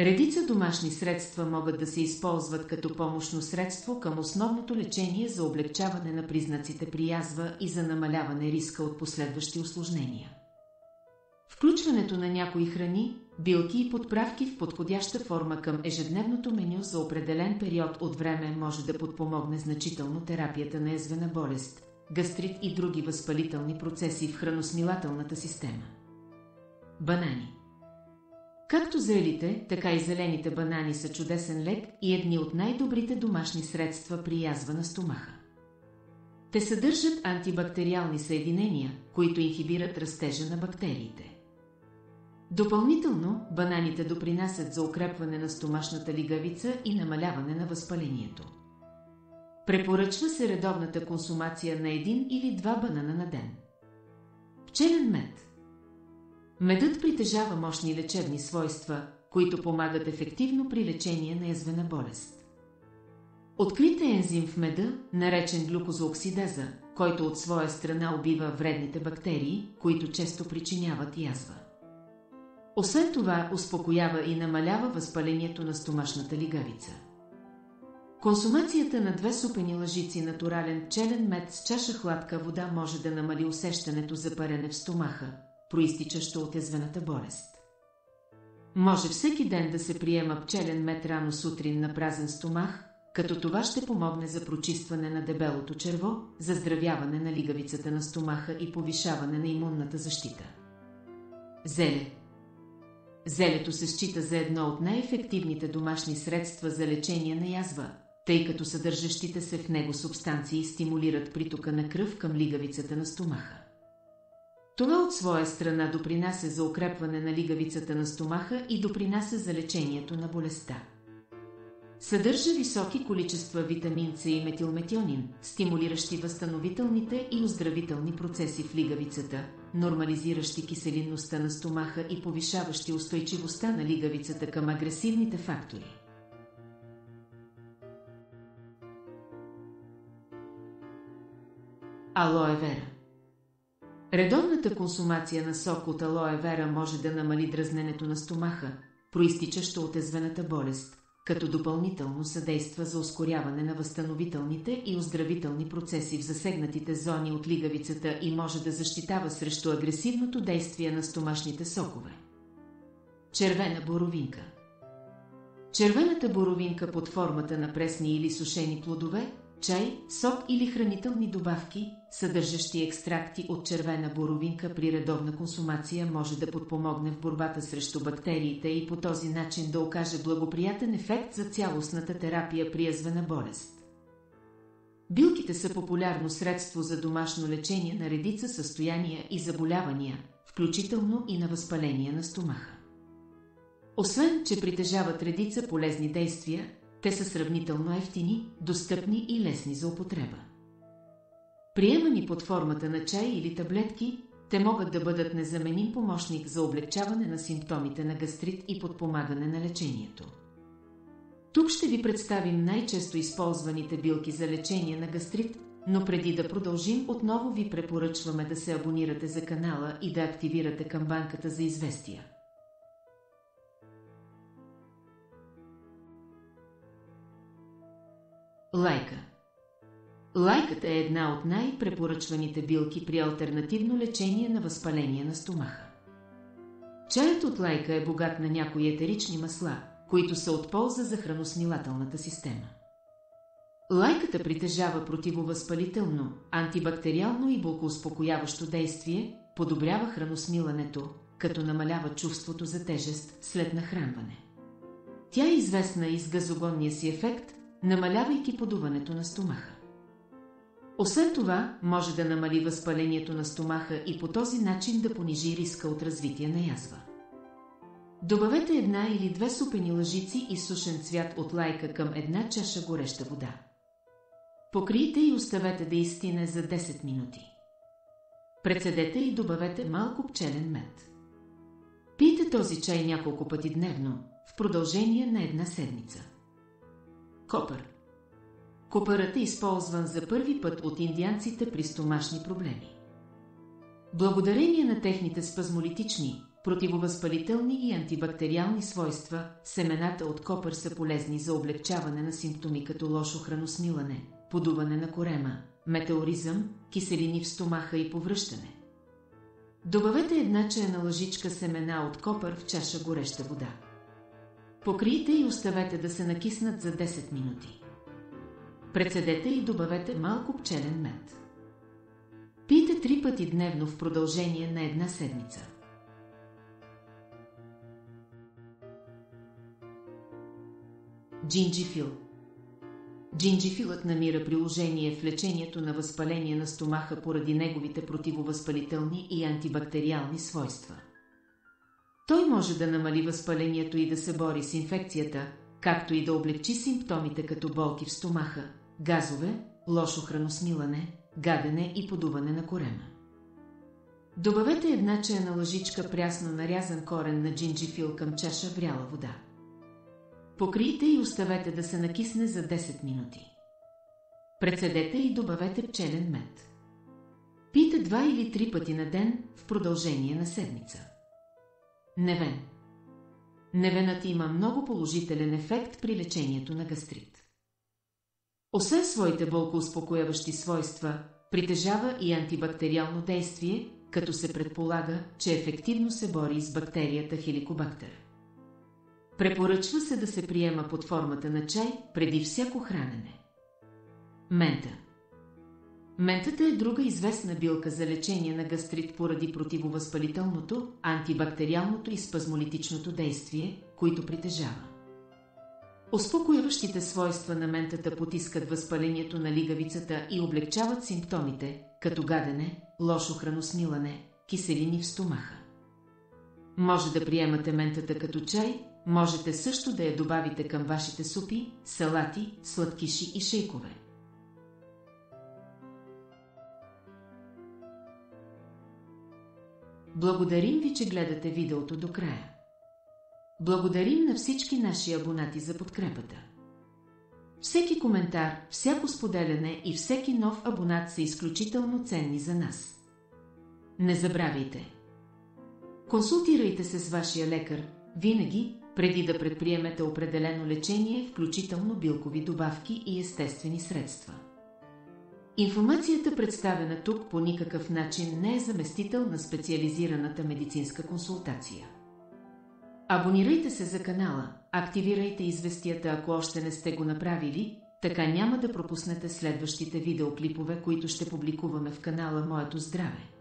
Редица домашни средства могат да се използват като помощно средство към основното лечение за облекчаване на признаците при язва и за намаляване риска от последващи усложнения. Включването на някои храни, билки и подправки в подходяща форма към ежедневното меню за определен период от време може да подпомогне значително терапията на язвена болест, гастрит и други възпалителни процеси в храносмилателната система. Банани. Както зрелите, така и зелените банани са чудесен лек и едни от най-добрите домашни средства при язва на стомаха. Те съдържат антибактериални съединения, които инхибират растежа на бактериите. Допълнително, бананите допринасят за укрепване на стомашната лигавица и намаляване на възпалението. Препоръчва се редовната консумация на 1 или 2 банана на ден. Пчелен мед. Медът притежава мощни лечебни свойства, които помагат ефективно при лечение на язвена болест. Открит е ензим в меда, наречен глюкозооксидаза, който от своя страна убива вредните бактерии, които често причиняват язва. Освен това, успокоява и намалява възпалението на стомашната лигавица. Консумацията на 2 супени лъжици натурален пчелен мед с чаша хладка вода може да намали усещането за парене в стомаха, проистичащо от язвената болест. Може всеки ден да се приема пчелен мед рано сутрин на празен стомах, като това ще помогне за прочистване на дебелото черво, заздравяване на лигавицата на стомаха и повишаване на имунната защита. Зеле. Зелето се счита за едно от най-ефективните домашни средства за лечение на язва, тъй като съдържащите се в него субстанции стимулират притока на кръв към лигавицата на стомаха. Това от своя страна допринася за укрепване на лигавицата на стомаха и допринася за лечението на болестта. Съдържа високи количества витамин С и метилметионин, стимулиращи възстановителните и оздравителни процеси в лигавицата, нормализиращи киселинността на стомаха и повишаващи устойчивостта на лигавицата към агресивните фактори. Алоe вера. Редовната консумация на сок от алоe вера може да намали дразненето на стомаха, проистичащо от язвената болест, като допълнително съдейства за ускоряване на възстановителните и оздравителни процеси в засегнатите зони от лигавицата и може да защитава срещу агресивното действие на стомашните сокове. Червена боровинка. Червената боровинка под формата на пресни или сушени плодове, чай, сок или хранителни добавки, съдържащи екстракти от червена боровинка при редовна консумация може да подпомогне в борбата срещу бактериите и по този начин да окаже благоприятен ефект за цялостната терапия при язвена болест. Билките са популярно средство за домашно лечение на редица състояния и заболявания, включително и на възпаление на стомаха. Освен, че притежават редица полезни действия, те са сравнително евтини, достъпни и лесни за употреба. Приемани под формата на чай или таблетки, те могат да бъдат незаменим помощник за облегчаване на симптомите на гастрит и подпомагане на лечението. Тук ще ви представим най-често използваните билки за лечение на гастрит, но преди да продължим, отново ви препоръчваме да се абонирате за канала и да активирате камбанката за известия. Лайка. Лайката е една от най-препоръчваните билки при алтернативно лечение на възпаление на стомаха. Чаят от лайка е богат на някои етерични масла, които са от полза за храносмилателната система. Лайката притежава противовъзпалително, антибактериално и болкоуспокояващо действие, подобрява храносмилането, като намалява чувството за тежест след нахранване. Тя е известна и с газогонния си ефект, намалявайки подуването на стомаха. Освен това, може да намали възпалението на стомаха и по този начин да понижи риска от развитие на язва. Добавете 1 или 2 супени лъжици изсушен цвят от лайка към 1 чаша гореща вода. Покрийте и оставете да изстине за 10 минути. Прецедете и добавете малко пчелен мед. Пийте този чай няколко пъти дневно, в продължение на 1 седмица. Копър. Копърът е използван за първи път от индианците при стомашни проблеми. Благодарение на техните спазмолитични, противовъзпалителни и антибактериални свойства. Семената от копър са полезни за облегчаване на симптоми като лошо храносмилане, подуване на корема, метеоризъм, киселини в стомаха и повръщане. Добавете една чайна лъжичка семена от копър в чаша гореща вода. Покрийте и оставете да се накиснат за 10 минути. Прецедете и добавете малко пчелен мед. Пийте 3 пъти дневно в продължение на една седмица. Джинджифил. Джинджифилът намира приложение в лечението на възпаление на стомаха поради неговите противовъзпалителни и антибактериални свойства. Той може да намали възпалението и да се бори с инфекцията, както и да облегчи симптомите като болки в стомаха, газове, лошо храносмилане, гадене и подуване на корема. Добавете една чайна лъжичка прясно нарязан корен на джинджифил към чаша вряла вода. Покрийте и оставете да се накисне за 10 минути. Прецедете и добавете пчелен мед. Пийте 2 или 3 пъти на ден в продължение на седмица. Невен. Невенът има много положителен ефект при лечението на гастрит. Освен своите болкоуспокояващи свойства, притежава и антибактериално действие, като се предполага, че ефективно се бори с бактерията хеликобактер. Препоръчва се да се приема под формата на чай преди всяко хранене. Мента. Ментата е друга известна билка за лечение на гастрит поради противовъзпалителното, антибактериалното и спазмолитичното действие, които притежава. Успокояващите свойства на ментата потискат възпалението на лигавицата и облегчават симптомите, като гадене, лошо храносмилане, киселини в стомаха. Може да приемате ментата като чай, можете също да я добавите към вашите супи, салати, сладкиши и шейкове. Благодарим ви, че гледате видеото до края. Благодарим на всички наши абонати за подкрепата. Всеки коментар, всяко споделяне и всеки нов абонат са изключително ценни за нас. Не забравяйте! Консултирайте се с вашия лекар винаги, преди да предприемете определено лечение, включително билкови добавки и естествени средства. Информацията, представена тук, по никакъв начин не е заместител на специализираната медицинска консултация. Абонирайте се за канала, активирайте известията, ако още не сте го направили, така няма да пропуснете следващите видеоклипове, които ще публикуваме в канала Моето здраве.